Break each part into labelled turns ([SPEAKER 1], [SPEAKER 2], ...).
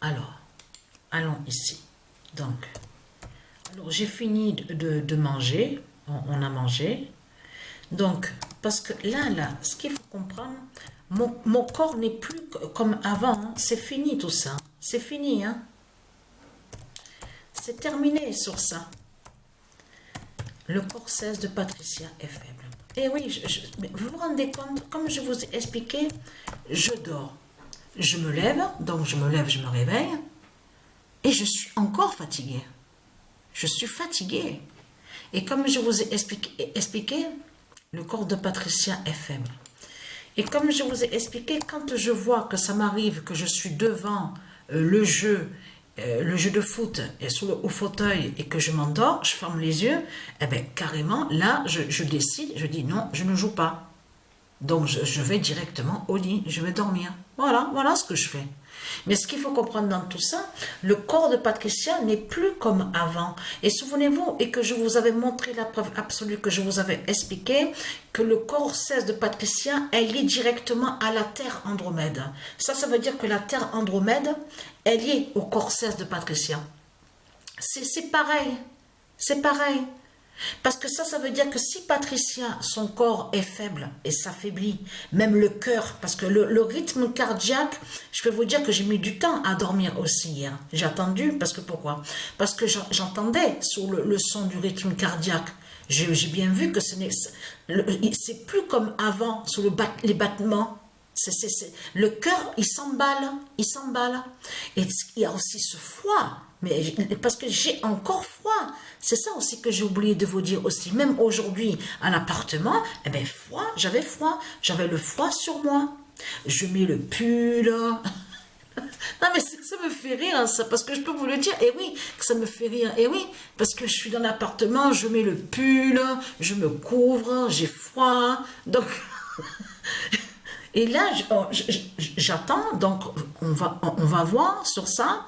[SPEAKER 1] Alors, allons ici. Donc, alors j'ai fini de manger. On a mangé. Donc, parce que là, ce qu'il faut comprendre, mon corps n'est plus comme avant. Hein. C'est fini tout ça. C'est fini. Hein. C'est terminé sur ça. Le corps 16 de Patricia est faible. Et oui, vous vous rendez compte, comme je vous ai expliqué, je dors. Je me lève, donc je me lève, je me réveille. Et je suis encore fatiguée. Je suis fatiguée. Et comme je vous ai expliqué, le corps de Patricia est faible. Et comme je vous ai expliqué, quand je vois que ça m'arrive, que je suis devant le jeu de foot et au fauteuil et que je m'endors, je ferme les yeux, eh bien carrément, là, je décide, je dis non, je ne joue pas. Donc je vais directement au lit, je vais dormir. Voilà ce que je fais. Mais ce qu'il faut comprendre dans tout ça, le corps de Patricia n'est plus comme avant. Et souvenez-vous, et que je vous avais montré la preuve absolue, que je vous avais expliqué, que le corps 16 de Patricia est lié directement à la Terre Andromède. Ça veut dire que la Terre Andromède est liée au corps 16 de Patricia. C'est pareil. C'est pareil. Parce que ça veut dire que si Patricia, son corps est faible et s'affaiblit, même le cœur, parce que le rythme cardiaque, je peux vous dire que j'ai mis du temps à dormir aussi hier. J'ai attendu, parce que pourquoi? Parce que j'entendais sur le son du rythme cardiaque. J'ai bien vu que c'est plus comme avant, sur les battements. Le cœur, il s'emballe. Et il y a aussi ce froid. Mais parce que j'ai encore froid. C'est ça aussi que j'ai oublié de vous dire aussi. Même aujourd'hui, à l'appartement, eh bien, j'avais froid. J'avais le froid sur moi. Je mets le pull. Non, mais ça me fait rire, ça, parce que je peux vous le dire. Et oui, que ça me fait rire. Et oui, parce que je suis dans l'appartement, je mets le pull, je me couvre, j'ai froid. Donc... Et là, j'attends, donc on va voir sur ça.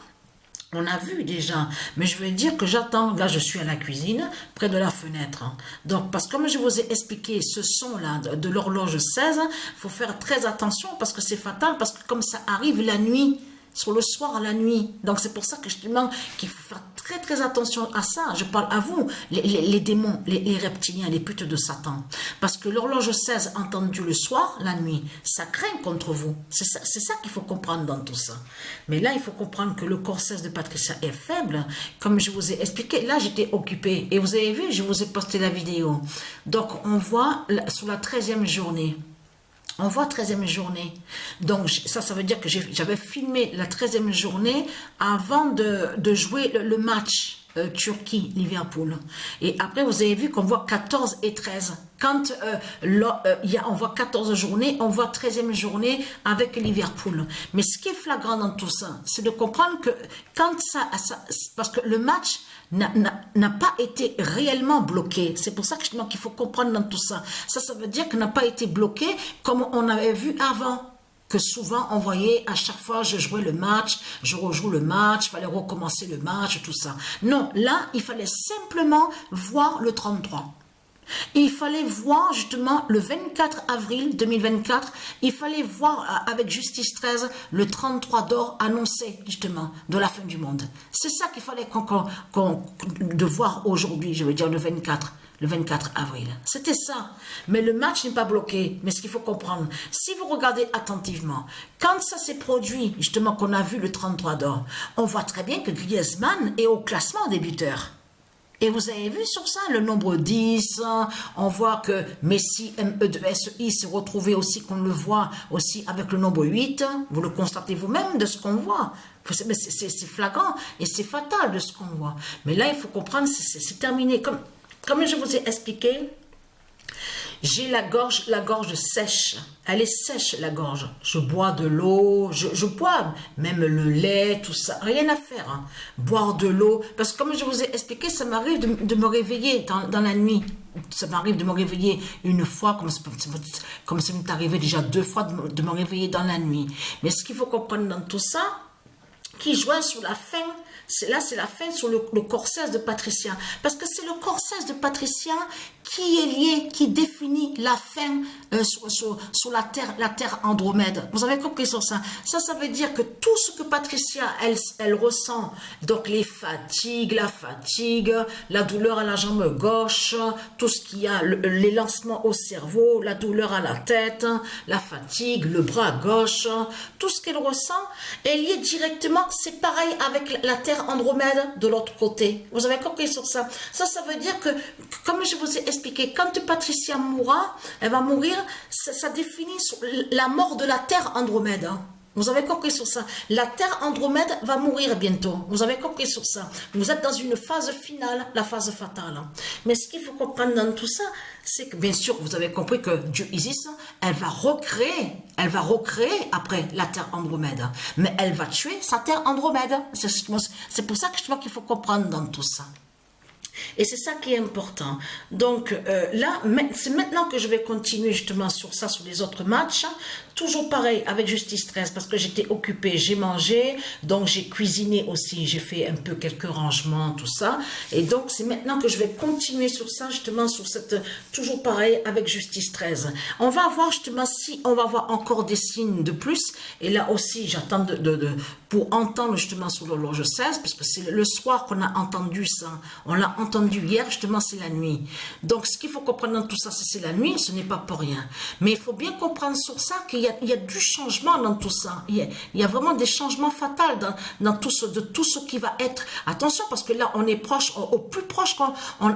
[SPEAKER 1] On a vu déjà, mais je veux dire que j'attends. Là, je suis à la cuisine, près de la fenêtre. Donc, parce que comme je vous ai expliqué, ce son-là de l'horloge 16, il faut faire très attention parce que c'est fatal, parce que comme ça arrive la nuit, sur le soir, la nuit. Donc, c'est pour ça que je te demande qu'il faut faire très, très attention à ça. Je parle à vous, les démons, les reptiliens, les putes de Satan. Parce que l'horloge 16, entendue le soir, la nuit, ça craint contre vous. C'est ça qu'il faut comprendre dans tout ça. Mais là, il faut comprendre que le corps 16 de Patricia est faible. Comme je vous ai expliqué, là, j'étais occupée. Et vous avez vu, je vous ai posté la vidéo. Donc, on voit sur la 13e journée. On voit 13e journée. Donc, ça veut dire que j'avais filmé la 13e journée avant de jouer le match Turquie-Liverpool. Et après, vous avez vu qu'on voit 14 et 13. Quand on voit 14 journées, on voit 13e journée avec Liverpool. Mais ce qui est flagrant dans tout ça, c'est de comprendre que quand parce que le match n'a pas été réellement bloqué. C'est pour ça que je demande qu'il faut comprendre dans tout ça. Ça veut dire qu'il n'a pas été bloqué comme on avait vu avant. Que souvent, on voyait à chaque fois, je jouais le match, je rejoue le match, il fallait recommencer le match, tout ça. Non, là, il fallait simplement voir le 33. Il fallait voir justement le 24 avril 2024, il fallait voir avec Justice 13 le 33 d'or annoncé justement de la fin du monde. C'est ça qu'il fallait de voir aujourd'hui, je veux dire le 24 avril. C'était ça. Mais le match n'est pas bloqué. Mais ce qu'il faut comprendre, si vous regardez attentivement, quand ça s'est produit, justement qu'on a vu le 33 d'or, on voit très bien que Griezmann est au classement des buteurs. Et vous avez vu sur ça le nombre 10, on voit que Messi, MESI s'est retrouvé aussi, qu'on le voit aussi avec le nombre 8, vous le constatez vous-même de ce qu'on voit. C'est flagrant et c'est fatal de ce qu'on voit. Mais là, il faut comprendre, c'est terminé. Comme je vous ai expliqué, j'ai la gorge sèche. Elle est sèche, la gorge. Je bois de l'eau, je bois même le lait, tout ça. Rien à faire. Hein. Boire de l'eau. Parce que comme je vous ai expliqué, ça m'arrive de me réveiller dans la nuit. Ça m'arrive de me réveiller une fois, comme ça m'est arrivé déjà 2 fois de me réveiller dans la nuit. Mais ce qu'il faut comprendre dans tout ça, qui joint sur la fin. Là, c'est la fin sur le corps 16 de Patricia. Parce que c'est le corps 16 de Patricia qui est lié, qui définit la fin sur la terre Andromède. Vous avez compris sur ça? Ça veut dire que tout ce que Patricia, elle ressent, donc les fatigues, la douleur à la jambe gauche, tout ce qu'il y a, les lancements au cerveau, la douleur à la tête, la fatigue, le bras gauche, tout ce qu'elle ressent est lié directement, c'est pareil avec la terre Andromède de l'autre côté. Vous avez compris sur ça? Ça veut dire que, comme je vous ai expliqué, quand Patricia mourra, elle va mourir, ça définit la mort de la terre Andromède. Vous avez compris sur ça? La terre Andromède va mourir bientôt. Vous avez compris sur ça? Vous êtes dans une phase finale, la phase fatale. Mais ce qu'il faut comprendre dans tout ça, c'est que bien sûr, vous avez compris que Dieu Isis, elle va recréer après la terre Andromède. Mais elle va tuer sa terre Andromède. C'est pour ça que je vois qu'il faut comprendre dans tout ça. Et c'est ça qui est important. Donc là, c'est maintenant que je vais continuer justement sur ça, sur les autres matchs. Toujours pareil avec Justice 13 parce que j'étais occupée, j'ai mangé, donc j'ai cuisiné aussi, j'ai fait un peu quelques rangements, tout ça. Et donc c'est maintenant que je vais continuer sur ça, justement sur cette, toujours pareil avec Justice 13. On va voir justement si on va voir encore des signes de plus. Et là aussi, j'attends pour entendre justement sur l'horloge 16, parce que c'est le soir qu'on a entendu ça. On l'a entendu hier, justement c'est la nuit. Donc ce qu'il faut comprendre dans tout ça, c'est la nuit, ce n'est pas pour rien. Mais il faut bien comprendre sur ça qu'il y a du changement dans tout ça. Il y a vraiment des changements fatals dans tout ce qui va être. Attention, parce que là, on est proche, au plus proche,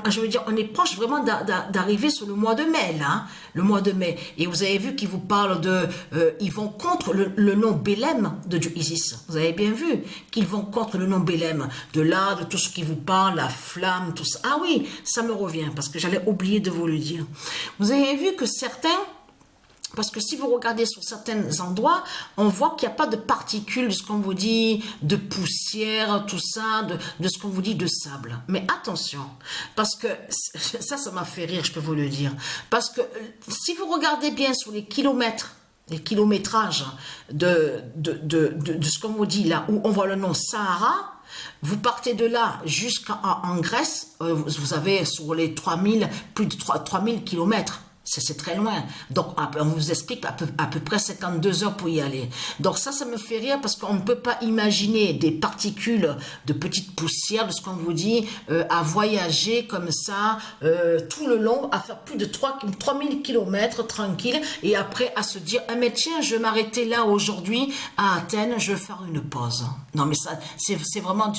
[SPEAKER 1] je veux dire, on est proche vraiment d'arriver sur le mois de mai, là. Le mois de mai. Et vous avez vu qu'ils vous parlent ils vont contre le nom Bélem de Dieu Isis. Vous avez bien vu qu'ils vont contre le nom Bélem. De tout ce qui vous parle, la flamme, tout ça. Ah oui, ça me revient, parce que j'allais oublier de vous le dire. Vous avez vu que certains... Parce que si vous regardez sur certains endroits, on voit qu'il n'y a pas de particules, de ce qu'on vous dit, de poussière, tout ça, de ce qu'on vous dit de sable. Mais attention, parce que ça m'a fait rire, je peux vous le dire. Parce que si vous regardez bien sur les kilométrages de ce qu'on vous dit là, où on voit le nom Sahara, vous partez de là jusqu'en Grèce, vous avez sur les plus de 3000 kilomètres. C'est très loin. Donc, on vous explique à peu près 52 heures pour y aller. Donc, ça me fait rire parce qu'on ne peut pas imaginer des particules de petites poussières, de ce qu'on vous dit, à voyager comme ça, tout le long, à faire plus de 3000 kilomètres tranquille, et après à se dire, ah mais tiens, je vais m'arrêter là aujourd'hui à Athènes, je vais faire une pause. Non, mais ça, c'est vraiment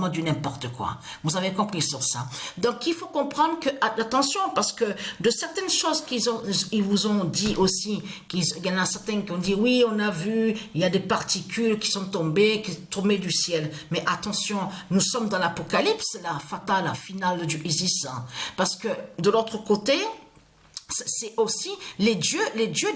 [SPEAKER 1] du n'importe quoi. Vous avez compris sur ça. Donc, il faut comprendre que, attention, parce que de certaines choses ils vous ont dit aussi, il y en a certains qui ont dit, oui, on a vu, il y a des particules qui sont tombées du ciel. Mais attention, nous sommes dans l'Apocalypse, la fatale, la finale du Isis. Parce que de l'autre côté, c'est aussi les dieux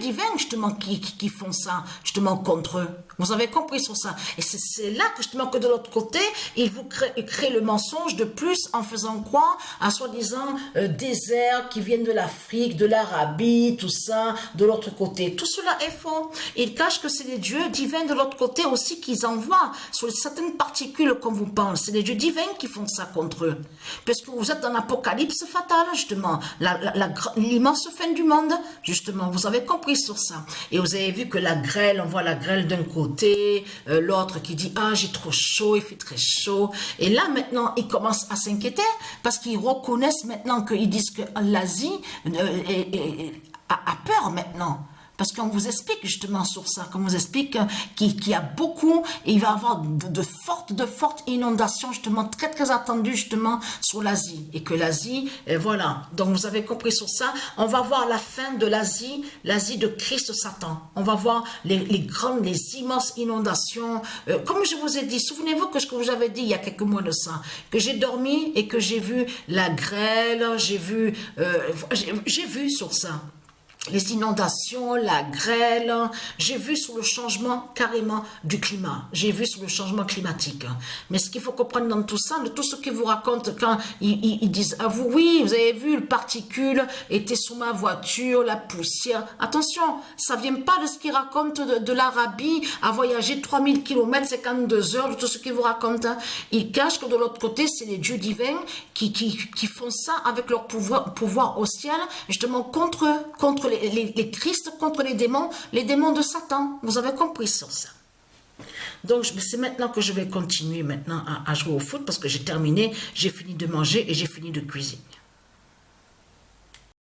[SPEAKER 1] divins justement qui font ça justement contre eux. Vous avez compris sur ça. Et c'est là que justement que de l'autre côté, ils vous créent le mensonge de plus en faisant croire à soi-disant déserts qui viennent de l'Afrique, de l'Arabie, tout ça, de l'autre côté. Tout cela est faux. Ils cachent que c'est les dieux divins de l'autre côté aussi qu'ils envoient sur certaines particules qu'on vous parle. C'est les dieux divins qui font ça contre eux. Parce que vous êtes dans l'apocalypse fatale, justement. L'immense fin du monde, justement. Vous avez compris sur ça. Et vous avez vu que la grêle, on voit la grêle d'un côté, l'autre qui dit, ah, j'ai trop chaud, il fait très chaud. Et là, maintenant, ils commencent à s'inquiéter parce qu'ils reconnaissent maintenant qu'ils disent que l'Asie a peur maintenant. Parce qu'on vous explique justement sur ça, qu'on vous explique qu'il y a beaucoup, et il va y avoir de fortes inondations justement très très attendues justement sur l'Asie. Et que l'Asie, voilà, donc vous avez compris sur ça, on va voir la fin de l'Asie de Christ Satan. On va voir les immenses inondations. Comme je vous ai dit, souvenez-vous que ce que je vous avais dit il y a quelques mois de ça, que j'ai dormi et que j'ai vu la grêle, j'ai vu sur ça. les inondations, la grêle, j'ai vu sur le changement carrément du climat, j'ai vu sur le changement climatique. Mais ce qu'il faut comprendre dans tout ça, de tout ce qu'ils vous racontent quand ils disent à vous, oui, vous avez vu, le particule était sur ma voiture, la poussière. Attention, ça vient pas de ce qu'ils racontent de l'Arabie à voyager 3000 km, 52 heures, de tout ce qu'ils vous racontent. Ils cachent que de l'autre côté, c'est les dieux divins qui font ça avec leur pouvoir au ciel, justement contre les Christ, contre les démons de Satan. Vous avez compris sur ça. Donc, c'est maintenant que je vais continuer maintenant à jouer au foot parce que j'ai terminé, j'ai fini de manger et j'ai fini de cuisiner.